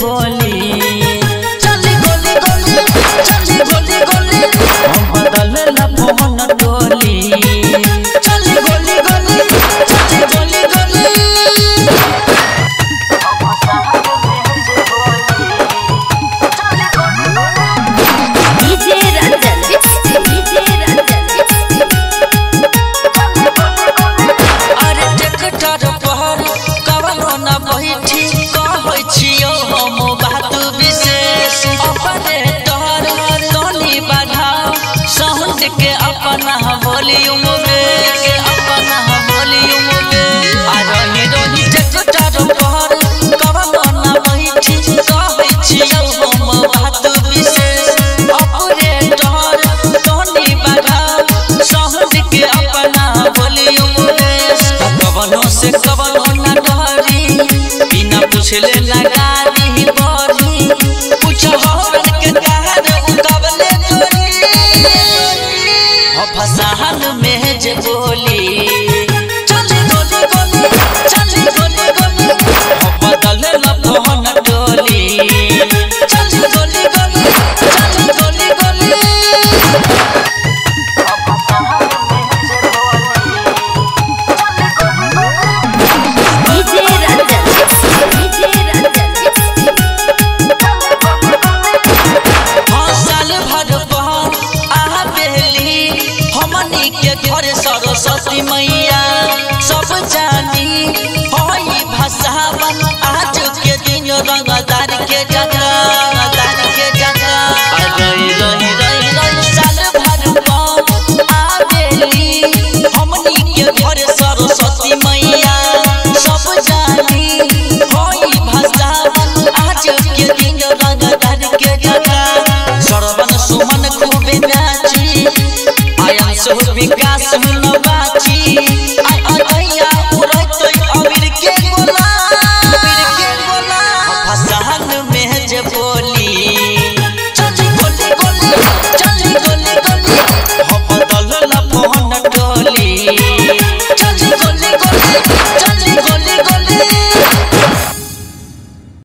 बोली चली गोली गोली चली गोली गोली हम बदल ला फोन टोली चली गोली गोली चली गोली गोली डीजे रंजन अरे ट्रैक्टर पर कवनो न बैठी कहै छियो हम बात विशेष ऑपरेटर टोनी बढ़ाओ साउंड के अपना वॉल्यूम में आ रही ट्रैक्टर पर कवनो न बैठी कहै छियो हम बात विशेष ऑपरेटर टोनी बढ़ाओ साउंड के अपना वॉल्यूम में कवनो से कवनो न डरी बिना पूछले लगा